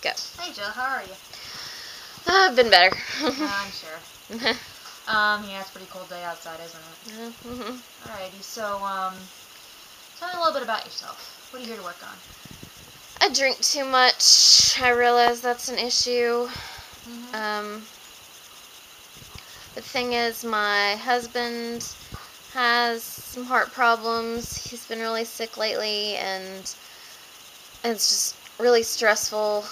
Go. Hey Jill, how are you? I've been better. I'm sure. Yeah, it's a pretty cold day outside, isn't it? Alrighty, so, tell me a little bit about yourself. What are you here to work on? I drink too much. I realize that's an issue. The thing is, my husband has some heart problems. He's been really sick lately, and it's just really stressful.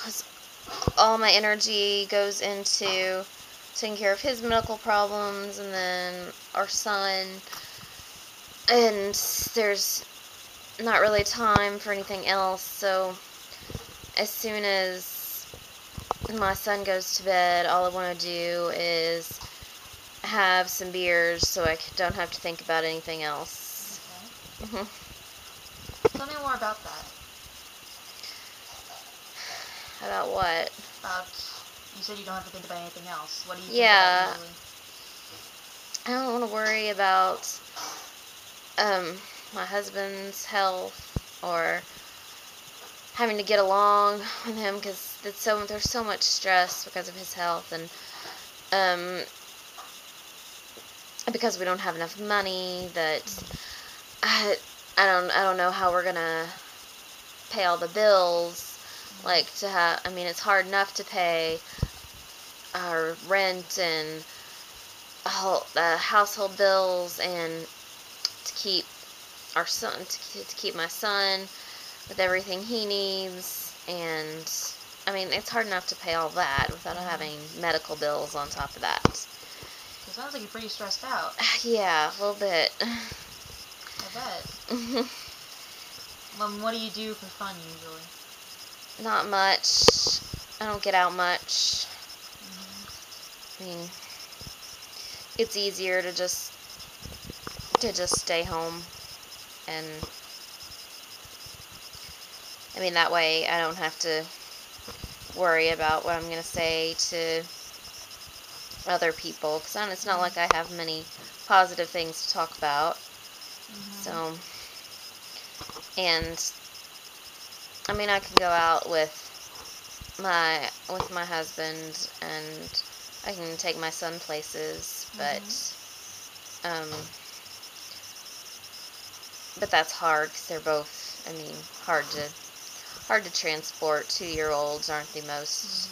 All my energy goes into taking care of his medical problems, and then our son, and there's not really time for anything else. So as soon as my son goes to bed, all I want to do is have some beers so I don't have to think about anything else. Okay. Tell me more about that. About what? You said you don't have to think about anything else. What do you think about usually? I don't want to worry about my husband's health or having to get along with him, because there's so much stress because of his health, and because we don't have enough money that I don't know how we're gonna pay all the bills. Like, it's hard enough to pay our rent and all the household bills, and to keep our son, to keep my son with everything he needs. And it's hard enough to pay all that without having medical bills on top of that. It sounds like you're pretty stressed out. Yeah, a little bit. I bet. What do you do for fun usually? Not much. I don't get out much. It's easier to just stay home, and that way I don't have to worry about what I'm going to say to other people, because it's not like I have many positive things to talk about. So, and I can go out with my husband, and I can take my son places, but that's hard because they're both, hard to transport. 2-year-olds aren't the most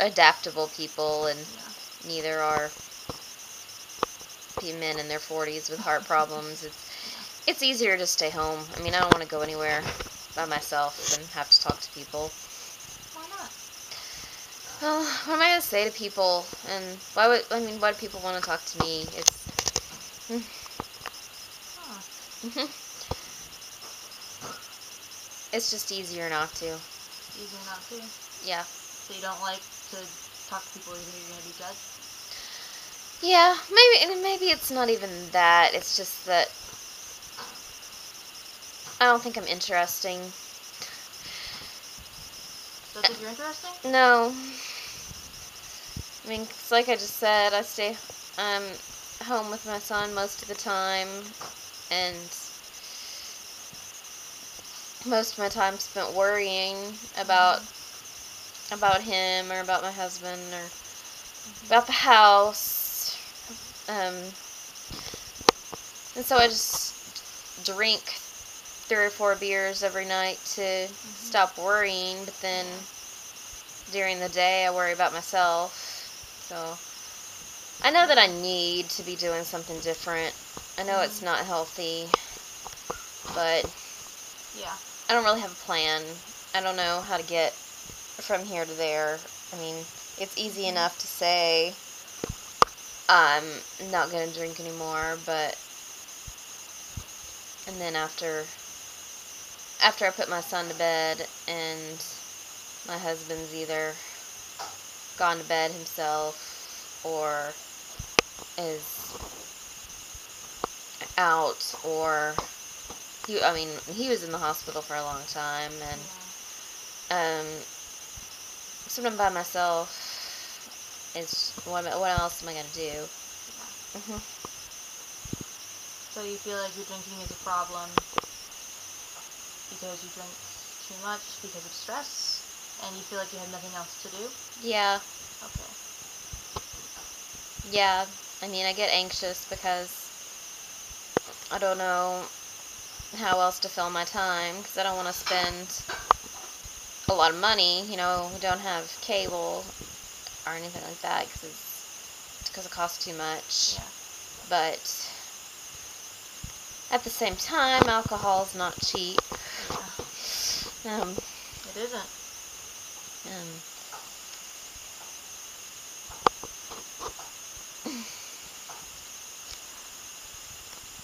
adaptable people, and neither are men in their 40s with heart problems. It's easier to stay home. I don't want to go anywhere by myself and have to talk to people. Why not? Well, what am I going to say to people? And why do people want to talk to me? It's just easier not to. Easier not to? Yeah. So you don't like to talk to people where you think you're going to be judged? Yeah, maybe it's not even that. It's just that I don't think I'm interesting. Don't think you're interesting? No. It's like I just said, I'm home with my son most of the time, and most of my time spent worrying about him, or about my husband, or about the house. And so I just drink 3 or 4 beers every night to stop worrying, but then during the day I worry about myself. So I know that I need to be doing something different. I know it's not healthy, but yeah, I don't really have a plan. I don't know how to get from here to there. It's easy enough to say I'm not going to drink anymore, and then after I put my son to bed, and my husband's either gone to bed himself or is out, or he was in the hospital for a long time, and so I'm by myself. What else am I gonna do? So you feel like your drinking is a problem because you drink too much because of stress? And you feel like you have nothing else to do? Yeah. Okay. Yeah. I mean, I get anxious because I don't know how else to fill my time, because I don't want to spend a lot of money. We don't have cable or anything like that because it costs too much. Yeah. But at the same time, alcohol is not cheap. Yeah. It isn't.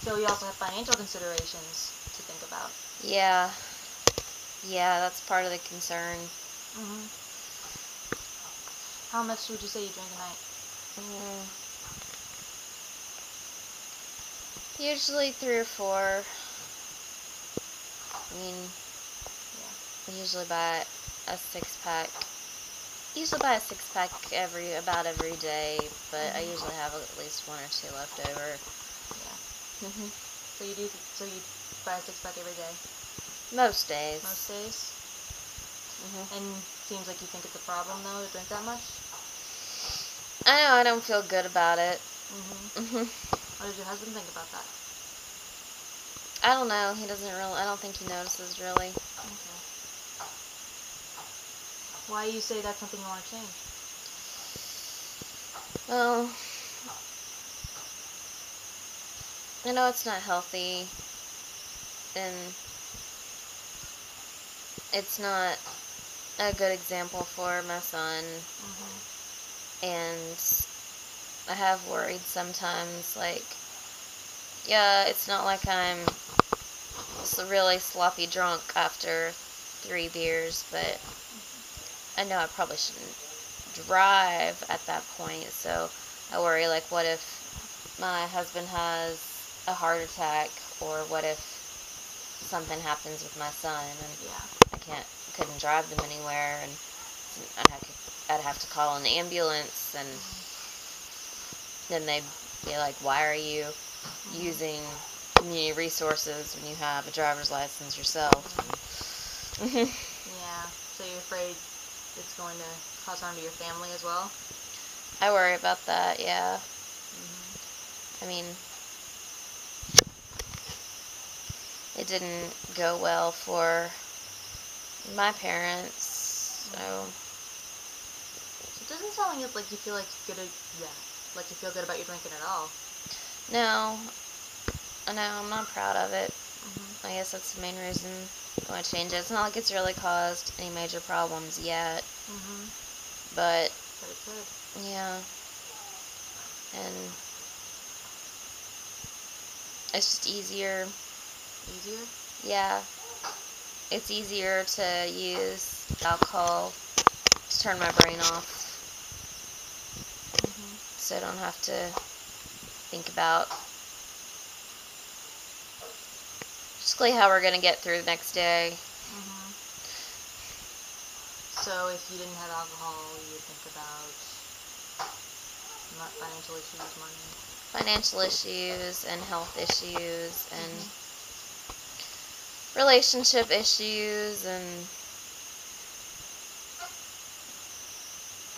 So you also have financial considerations to think about. Yeah. Yeah, that's part of the concern. Mhm. How much would you say you drink a night? Usually 3 or 4. I mean, I usually buy a 6-pack. Usually buy a 6-pack about every day, but I usually have at least 1 or 2 left over. Yeah. So you buy a 6-pack every day? Most days. Most days? And seems like you think it's a problem, though, to drink that much? I know, I don't feel good about it. What does your husband think about that? I don't know. He doesn't really. I don't think he notices, really. Okay. Why do you say that's something you want to change? Well, I know it's not healthy, and it's not a good example for my son, and I have worried sometimes, like, yeah, it's not like I'm really sloppy drunk after 3 beers, but I know I probably shouldn't drive at that point, so I worry, like, what if my husband has a heart attack, or what if something happens with my son, and I couldn't drive them anywhere, and I'd have to call an ambulance, and then they'd be like, why are you using community resources when you have a driver's license yourself? Yeah, so you're afraid it's going to cause harm to your family as well? I worry about that, yeah. I mean, it didn't go well for my parents, so. It doesn't sound like you feel like you feel good about your drinking at all. No, I'm not proud of it. I guess that's the main reason I want to change it. It's not like it's really caused any major problems yet, but it could. Yeah, and it's just easier. Easier? Yeah, it's easier to use alcohol to turn my brain off, so I don't have to think about basically how we're gonna get through the next day. So if you didn't have alcohol, you would think about financial issues, money. Financial issues and health issues and relationship issues, and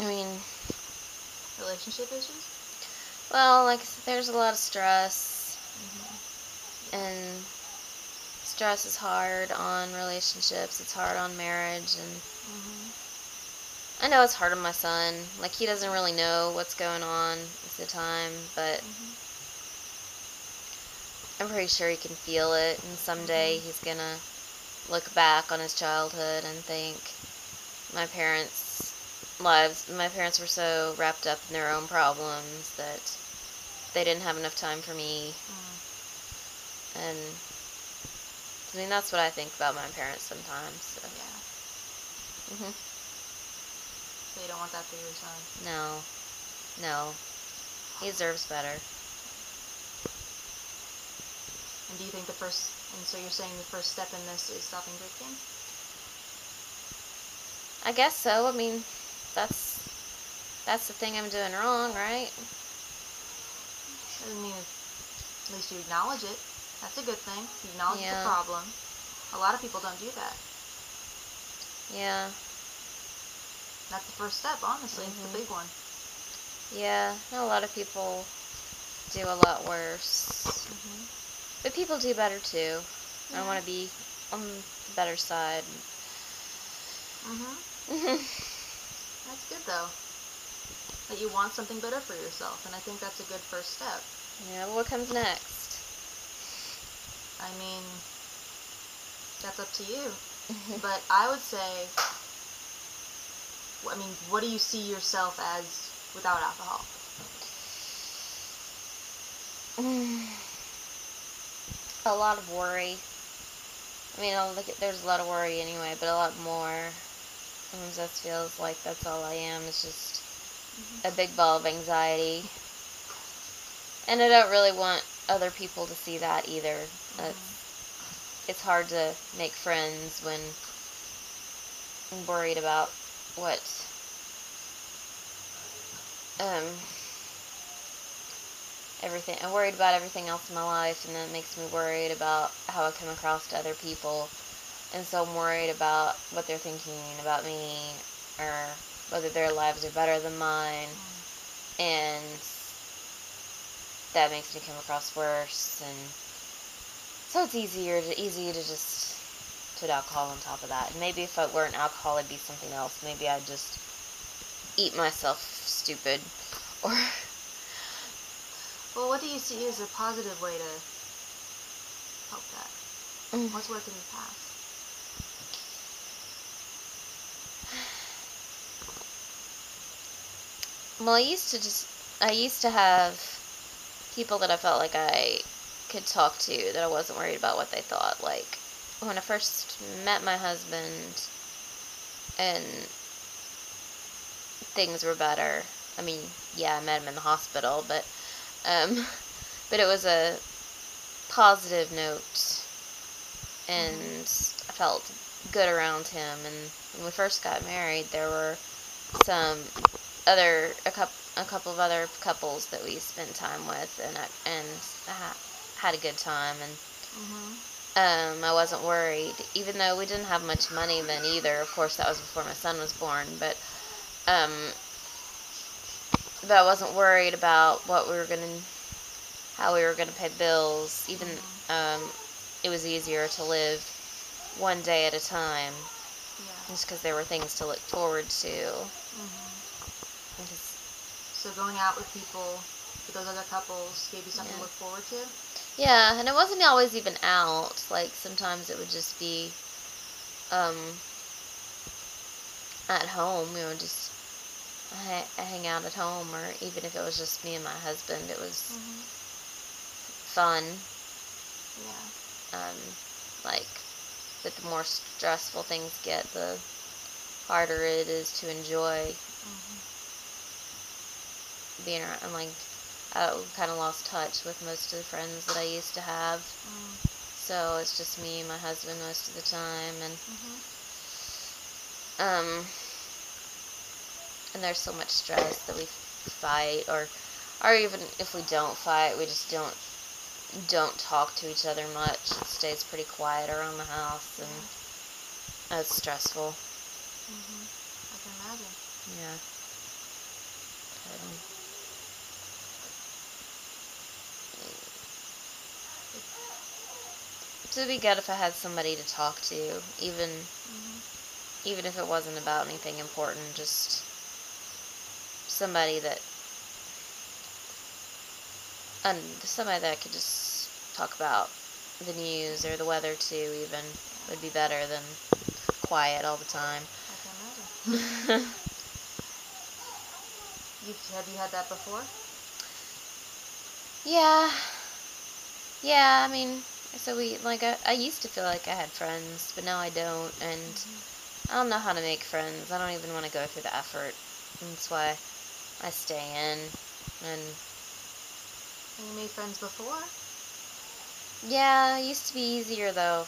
I mean, relationship issues? Well, like I said, there's a lot of stress, and stress is hard on relationships. It's hard on marriage, and I know it's hard on my son. Like, he doesn't really know what's going on at the time, but I'm pretty sure he can feel it, and someday he's gonna look back on his childhood and think, my parents were so wrapped up in their own problems that they didn't have enough time for me. And I mean, that's what I think about my parents sometimes. So. Yeah. So you don't want that for your son? No. He deserves better. And do you think so you're saying the first step in this is stopping drinking? I guess so. I mean, that's the thing I'm doing wrong, right? Doesn't mean at least you acknowledge it. That's a good thing. You acknowledge the problem. A lot of people don't do that. Yeah. That's the first step, honestly. It's the big one. Yeah, I know a lot of people do a lot worse. But people do better too. I want to be on the better side. That's good, though. That you want something better for yourself, and I think that's a good first step. Yeah, but what comes next? I mean, that's up to you. But I would say, I mean, what do you see yourself as without alcohol? A lot of worry. I mean, there's a lot of worry anyway, but a lot more. Sometimes that feels like that's all I am. It's just a big ball of anxiety. And I don't really want other people to see that either. It's hard to make friends when I'm worried about what everything. I'm worried about everything else in my life, and that makes me worried about how I come across to other people. And so I'm worried about what they're thinking about me, or whether their lives are better than mine. And that makes me come across worse. And so it's easy to just put alcohol on top of that. And maybe if it weren't alcohol, it'd be something else. Maybe I'd just eat myself stupid. Or well, what do you see as a positive way to help that? What's worked in the past? Well, I used to have people that I felt like I could talk to, that I wasn't worried about what they thought. Like, when I first met my husband and things were better. I mean, yeah, I met him in the hospital, but it was a positive note, and I felt good around him. And when we first got married, there were a couple of other couples that we spent time with, and I had a good time. And I wasn't worried, even though we didn't have much money then either. Of course, that was before my son was born, but I wasn't worried about how we were gonna pay bills. Even it was easier to live one day at a time, just because there were things to look forward to. So going out with people, with those other couples, gave you something to look forward to? Yeah, and it wasn't always even out. Like, sometimes it would just be at home. We would just hang out at home, or even if it was just me and my husband, it was fun. Like, but the more stressful things get, the harder it is to enjoy being around. And like, I kind of lost touch with most of the friends that I used to have. So it's just me and my husband most of the time, and there's so much stress that we fight, or even if we don't fight, we just don't talk to each other much. It stays pretty quiet around the house, and that's stressful. I can imagine. Yeah. So it'd be good if I had somebody to talk to, even if it wasn't about anything important, just somebody that I could just talk about the news or the weather to. Even would be better than quiet all the time. I can imagine. Have you had that before? Yeah. I mean, so I used to feel like I had friends, but now I don't, and I don't know how to make friends. I don't even want to go through the effort. And that's why I stay in. And you made friends before? Yeah, it used to be easier though.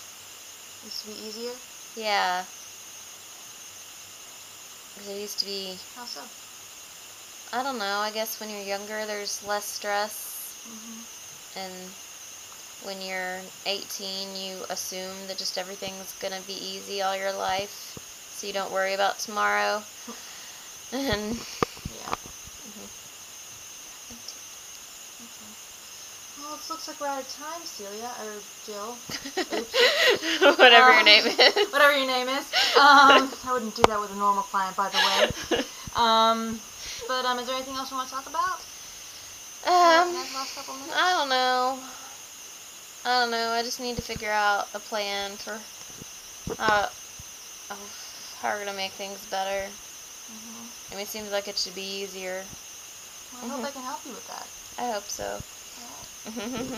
Used to be easier? Yeah. Because it used to be... How so? I don't know. I guess when you're younger, there's less stress. And when you're 18, you assume that just everything's going to be easy all your life, so you don't worry about tomorrow. And yeah. Well, it looks like we're out of time, Celia, or Jill. Oops. Whatever your name is. Whatever your name is. I wouldn't do that with a normal client, by the way. But is there anything else you want to talk about? Last couple minutes? I don't know. I just need to figure out a plan for how we're gonna make things better. I mean, it seems like it should be easier. Well, I hope I can help you with that. I hope so. All right.